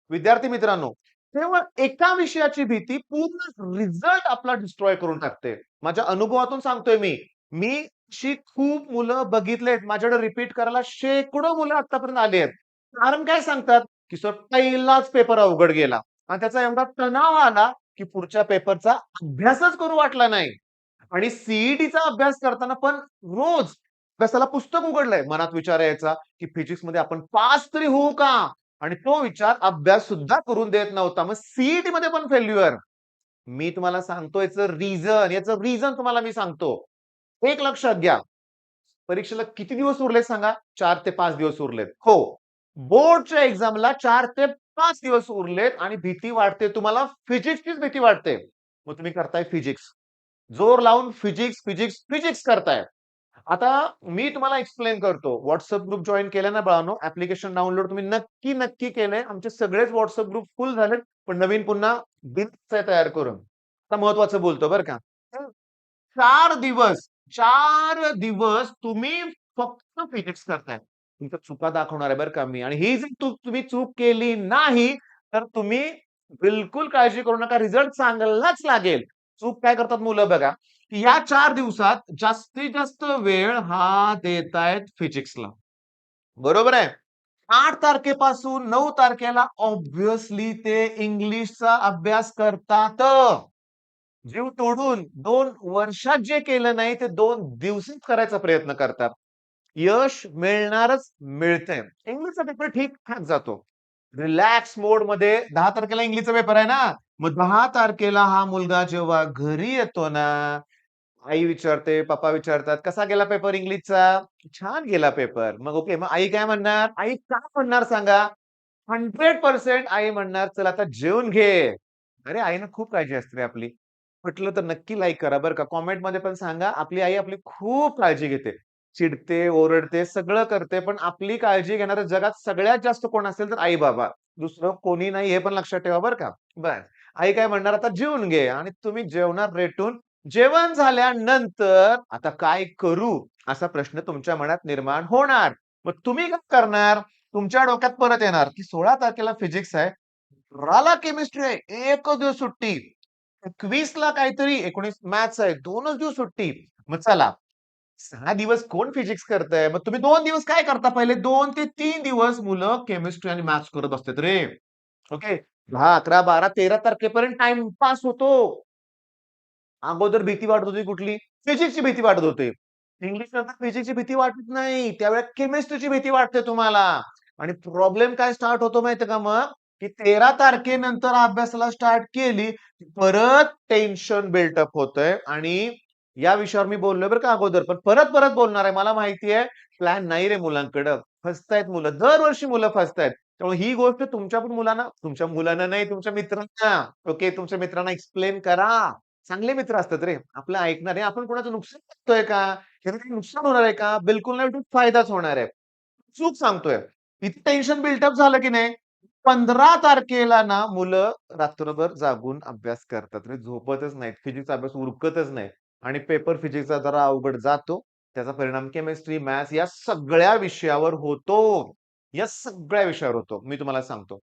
विद्यार्थी मित्रांनो, तेव्हा एका विषयाची भीती पूर्ण रिझल्ट आपला डिस्ट्रॉय करून टाकते. माझ्या अनुभवातून सांगतोय मी. मी अशी खूप मुलं बघितलेत. माझ्याकडे रिपीट करायला शेकडो मुलं आत्तापर्यंत आली आहेत. कारण काय सांगतात, की सर पहिलाच पेपर अवघड गेला आणि त्याचा एवढा तणाव आला, की पुढच्या पेपरचा अभ्यासच करू वाटला नाही. आणि सीईटीचा अभ्यास करताना पण रोज अभ्यासाला पुस्तक उघडलंय. मनात विचार यायचा, की फिजिक्समध्ये आपण पास तरी होऊ का? आणि तो विचार अभ्यास सुद्धा करून देत नव्हता. मग सीईटी मध्ये पण फेल्युअर. मी तुम्हाला सांगतो याचं रिझन तुम्हाला मी सांगतो. एक लक्षात घ्या. परीक्षेला किती दिवस उरलेत सांगा? 4 ते 5 दिवस उरलेत. हो. बोर्डच्या एक्झामला 4 ते 5 दिवस उरलेत आणि भीती वाटते तुम्हाला फिजिक्सचीच भीती वाटते. मग तुम्ही करताय फिजिक्स. जोर लावून फिजिक्स, फिजिक्स, फिजिक्स करताय. आता मी तुम्हाला एक्सप्लेन करतो. WhatsApp ग्रुप जॉइन केलाय ना बाळांनो, ॲप्लिकेशन डाउनलोड तुम्ही नक्की केलंय. आमचे सगळेच WhatsApp ग्रुप फुल झालेत, पण नवीन पुन्हा बिनचं तयार करून. आता महत्त्वाचं बोलतो बरं का. 4 दिवस, 4 दिवस तुम्ही फक्त फिजिक्स करताय. तुमच्या चुका दाखवणार आहे बरं का मी आणि ही जर तुम्ही चूक केली नाही, तर तुम्ही बिलकुल काळजी करू नका. रिझल्ट चांगलाच लागेल. चूक काय करतात मुलं बघा, की या 4 दिवसात जास्तीत जास्त वेळ हा देतायत फिजिक्सला. बरोबर आहे. 8 तारखेपासून 9 तारखेला ऑब्व्हियसली ते इंग्लिशचा अभ्यास करतात. जीव तोडून 2 वर्षात जे केलं नाही ते 2 दिवसात करायचा प्रयत्न करतात. यश मिळणारच मिळतंय. इंग्लिशचा पेपर ठीक-ठाक जातो. रिलॅक्स मोडमध्ये 10 तारखेला इंग्लिशचा पेपर आहे ना, मग 10 तारखेला हा मुलगा जेव्हा घरी येतो ना, आई विचारते, पप्पा विचारतात, "कसा गेला पेपर इंग्लिशचा?" "छान गेला पेपर." मग ओके. मग आई काय म्हणणार? आई काय म्हणणार सांगा? 100% आई म्हणणार, "चल आता जेवून घे." अरे, आईनं खूप काळजी असते रे आपली. पटलं तर नक्की लाईक करा बरं का. कमेंटमध्ये पण सांगा, आपली आई आपली खूप काळजी घेते. चिडते, ओरडते, सगळं करते, पण आपली काळजी घेणारं जगात सगळ्यात जास्त कोण असेल तर आई-बाबा. दुसरं कोणी नाही हे पण लक्षात ठेवा बरं का. बरं. आई काय म्हणणार, "आता जेवून घे." आणि तुम्ही जेवणार रेटून. जेवण झाल्यानंतर आता काय करू? असा प्रश्न तुमच्या मनात निर्माण होणार. मग तुम्ही काय करणार? तुमच्या डोक्यात परत येणार, की 16 तारखेला फिजिक्स आहे. 18ला केमिस्ट्री आहे. एकच दिवस सुट्टी. 21ला काहीतरी 19 मॅथ्स आहे. 2च दिवस सुट्टी. मग चला 6 दिवस कोण फिजिक्स करतंय? मग तुम्ही 2 दिवस काय करता? पहिले 2 ते 3 दिवस मुलं केमिस्ट्री आणि मॅथ्स करत असतात रे. ओके. 10, 11, 12, 13 तारखेपर्यंत टाईमपास होतो. अगोदर भीती वाटत होती कुठली? फिजिक्सची भीती वाटत होती. इंग्लिश नंतर फिजिक्सची भीती वाटत नाही. त्यावेळेला केमिस्ट्रीची भीती वाटते तुम्हाला. आणि प्रॉब्लेम काय स्टार्ट होतो माहितीये का मग? की 13 तारखेनंतर अभ्यासाला स्टार्ट केली, की परत टेन्शन बिल्टअप होतंय आणि या विषयावर मी बोललोय बरं का अगोदर, पण परत बोलणार आहे. मला माहिती आहे प्लॅन नाही रे मुलांकडं. फसतायत मुलं. दरवर्षी मुलं फसतायत. त्यामुळे ही गोष्ट तुमच्या मुलांना नाही, तुमच्या मित्रांना, ओके, तुमच्या मित्रांना एक्सप्लेन करा. चांगले मित्र असतात रे. आपलं ऐकणारे. आपण कोणाचं नुकसान करतोय का? ह्याचं काही नुकसान होणार आहे का? बिलकुल नाही, उलट फायदाच होणार आहे. चूक सांगतोय. इथे टेन्शन बिल्टअप झालं की नाही, 15 तारखेला ना मुलं रात्रभर जागून अभ्यास करतात रे. झोपतच नाहीत. फिजिक्सचा अभ्यास उरकतच नाही आणि पेपर फिजिक्सचा जरा अवघड जातो. त्याचा परिणाम केमिस्ट्री, मॅथ्स या सगळ्या विषयावर होतो. या सगळ्या विषयावर होतो. मी तुम्हाला सांगतो.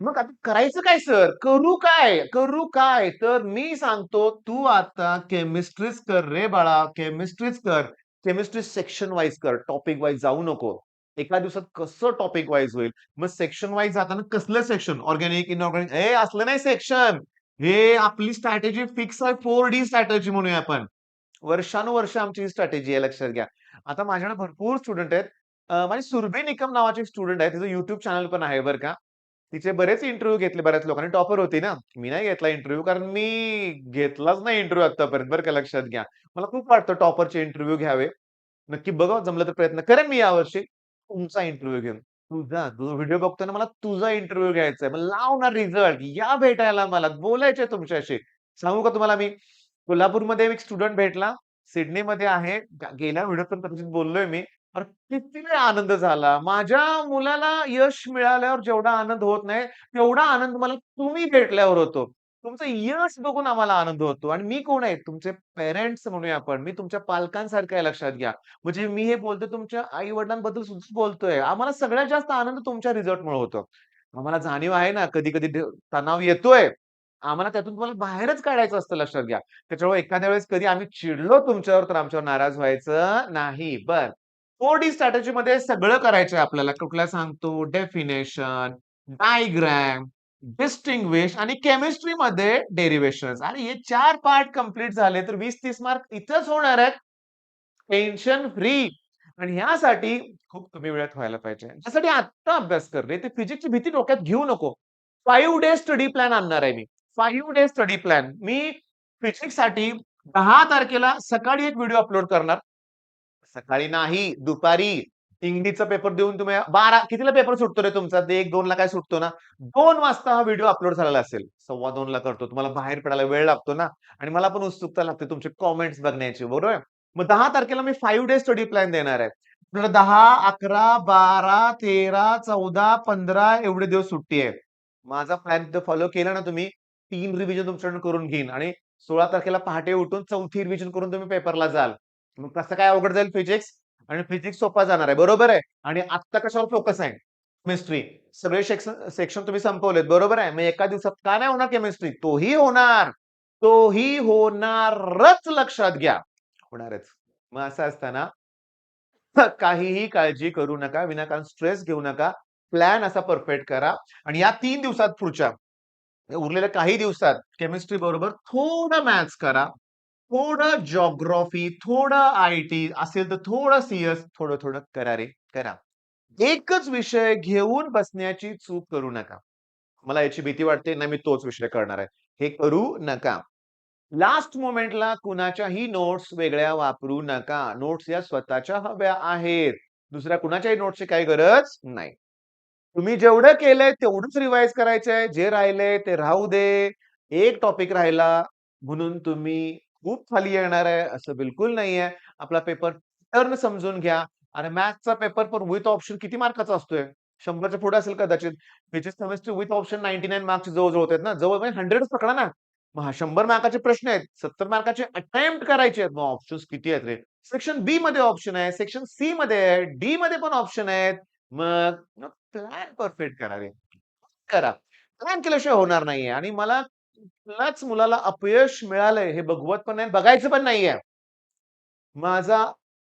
मग आता करायचं काय सर? करू काय? करू काय? तर मी सांगतो, तू आता केमिस्ट्रीच कर रे बाळा, केमिस्ट्रीच कर. केमिस्ट्री सेक्शन वाईज कर, टॉपिक वाईज जाऊ नको. एका दिवसात कसं टॉपिक वाईज होईल? मग सेक्शन वाईज जाताना कसलं सेक्शन? ऑर्गॅनिक, इनऑर्गॅनिक हे असलं नाही सेक्शन. हे आपली स्ट्रॅटेजी फिक्स आहे 4D स्ट्रॅटेजी म्हणूया आपण. वर्षानुवर्ष आमची ही स्ट्रॅटेजी आहे लक्षात घ्या. आता माझ्याकडे भरपूर स्टुडंट आहेत. माझी सुरभी निकम नावाची स्टुडंट आहे. तिचं YouTube चॅनल पण आहे बरं का. तिचे बरेच इंटरव्ह्यू घेतले बऱ्याच लोकांनी. टॉपर होती ना. मी नाही घेतला इंटरव्ह्यू कारण मी घेतलाच नाही इंटरव्ह्यू आत्तापर्यंत बरं का लक्षात घ्या. मला खूप वाटतं टॉपरचे इंटरव्ह्यू घ्यावे. नक्की बघा जमलं तर प्रयत्न करेन मी यावर्षी. तुमचा इंटरव्ह्यू घेऊन. तुझा व्हिडिओ बघतोय ना मला तुझा इंटरव्ह्यू घ्यायचा आहे. मग लाव ना रिझल्ट. या भेटायला मला. बोलायचंय तुमच्याशी. सांगू का तुम्हाला मी? कोल्हापूरमध्ये एक स्टुडंट भेटला. सिडनीमध्ये आहे. गेल्या व्हिडिओत पण त्याच्याशी बोललोय मी. अरे किती आनंद झाला. माझ्या मुलाला यश मिळाल्यावर जेवढा आनंद होत नाही, तेवढा आनंद मला तुम्ही भेटल्यावर होतो. तुमचं यश बघून आम्हाला आनंद होतो आणि मी कोण आहे? तुमचे पेरेंट्स म्हणूया आपण. मी तुमच्या पालकांसारखं आहे लक्षात घ्या. म्हणजे मी हे बोलतोय तुमच्या आई-वडिलांबद्दल सुद्धा बोलतोय. आम्हाला सगळ्यात जास्त आनंद तुमच्या रिझल्टमुळे होतो. आम्हाला जाणीव आहे ना, कधी-कधी तणाव येतोय. आम्हाला त्यातून तुम्हाला बाहेरच काढायचं असतं लक्षात घ्या. त्याच्यामुळे एखाद्या वेळेस कधी आम्ही चिडलो तुमच्यावर, तर आमच्यावर नाराज व्हायचं नाही. 4D स्ट्रॅटेजीमध्ये सगळं करायचंय आपल्याला. कुठला सांगतो डेफिनेशन, डायग्राम, डिस्टिंग्विश आणि केमिस्ट्रीमध्ये डेरिव्हेशन्स. आणि हे 4 पार्ट कंप्लीट झाले, तर 20-30 मार्क इथेच होणार आहेत. Tension free. आणि ह्यासाठी खूप कमी वेळात व्हायला पाहिजे. त्यासाठी आत्ता अभ्यास कर रे. ते फिजिक्सची भीती डोक्यात घेऊ नको. 5 डे स्टडी प्लॅन आणणार आहे मी. 5 डे स्टडी प्लॅन. मी फिजिक्ससाठी 10 तारखेला सकाळी एक व्हिडिओ अपलोड करणार. सकाळी नाही, दुपारी. इंग्लिशचा पेपर देऊन तुम्ही 12 कितीला पेपर सुटतो रे तुमचा? ते 1-2 ला काय सुटतो ना? 2 वाजता हा व्हिडिओ अपलोड झालेला असेल. 2:15 ला करतो. तुम्हाला बाहेर पडायला वेळ लागतो ना आणि मला पण उत्सुकता लागते तुमचे कमेंट्स बघण्याची, बरोबर आहे? मग 10 तारखेला मी 5 डे स्टडी प्लॅन देणार आहे. आपल्याला 10, 11, 12, 13, 14, 15 एवढे दिवस सुट्टी आहे. माझा प्लॅन जर फॉलो केला ना तुम्ही, 3 रिव्हिजन तुमच्याकडून करून घेईन आणि 16 तारखेला पहाटे उठून 4थी रिव्हिजन करून तुम्ही पेपरला जाल. मग कसं काय अवघड जाईल फिजिक्स? आणि फिजिक्स सोपा जाणार आहे, बरोबर आहे? आणि आत्ता कशावर फोकस आहे? केमिस्ट्री. सगळे सेक्शन तुम्ही संपवलेत, बरोबर आहे? मग एका दिवसात का नाही होणार केमिस्ट्री? तोही होणार. तोही होणारच लक्षात घ्या. होणारच. मग असं असताना काहीही काळजी करू नका, विनाकारण स्ट्रेस घेऊ नका. प्लॅन असा परफेक्ट करा आणि या 3 दिवसात पुढच्या उरलेल्या काही दिवसात केमिस्ट्री बरोबर थोडं मॅथ्स करा, थोडं जिओग्राफी, थोडं आय-टी असेल तर थोडं सी-एस थोडं-थोडं करा रे, करा. एकच विषय घेऊन बसण्याची चूक करू नका. मला याची भीती वाटते, नाही मी तोच विषय करणार आहे. हे करू नका. लास्ट मोमेंटला कुणाच्याही नोट्स वेगळ्या वापरू नका. नोट्स या स्वतःच्या हव्या आहेत. दुसऱ्या कुणाच्याही नोट्सची काही गरज नाही. तुम्ही जेवढं केलंय तेवढंच रिवाईज करायचंय. जे राहिलंय ते राहू दे. एक टॉपिक राहिला म्हणून तुम्ही खूप खाली येणार आहे असं बिलकुल नाहीये. आपला पेपर टर्न समजून घ्या. आणि मॅथ्सचा पेपर पण विथ ऑप्शन किती मार्काचा असतोय? 100च्या पुढे असेल कदाचित. Physics, chemistry with option 99 marks जवळ-जवळ होतात ना. जवळ म्हणजे 100च पकडा ना. मग हा 100 मार्काचे प्रश्न आहेत. 70 मार्काचे अटेम्प्ट करायचे आहेत. मग ऑप्शन्स किती आहेत रे? सेक्शन बी मध्ये ऑप्शन आहे, सेक्शन सी मध्ये आहे, डी मध्ये पण ऑप्शन आहेत. मग प्लॅन परफेक्ट करा रे. करा. प्लॅन केल्याशिवाय होणार नाहीये आणि मला कुठल्याच मुलाला अपयश मिळालंय हे बघवत पण नाही, बघायचं पण नाहीये. माझा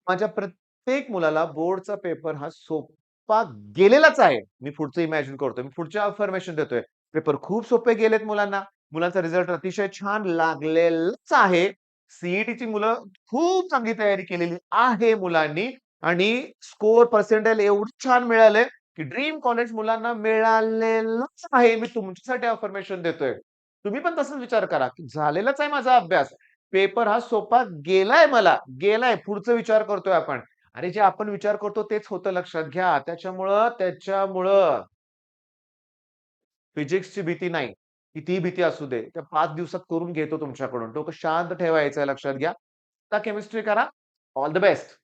माझ्या प्रत्येक मुलाला बोर्डचा पेपर हा सोपा गेलेलाच आहे. मी पुढचं इमॅजिन करतोय. मी पुढचे अफर्मेशन देतोय. पेपर खूप सोपे गेलेत मुलांना. मुलांचा रिझल्ट अतिशय छान लागलेलाच आहे. सी मुलं खूप चांगली तयारी केलेली आहे मुलांनी आणि स्कोर पर्सेंटाइल एवढं छान मिळालंय, की ड्रीम कॉलेज मुलांना मिळालेलंच आहे. मी तुमच्यासाठी अफर्मेशन देतोय. तुम्ही पण तसाच विचार करा, की झालेलाच आहे माझा अभ्यास. पेपर हा सोपा गेलाय मला, गेलाय. पुढचा विचार करतोय आपण. अरे, जे आपण विचार करतो तेच होतं लक्षात घ्या. त्याच्यामुळं फिजिक्सची भीती नाही. कितीही भीती असू दे. त्या 5 दिवसात करून घेतो तुमच्याकडून. डोकं शांत ठेवायचं लक्षात घ्या. आता केमिस्ट्री करा. All the best.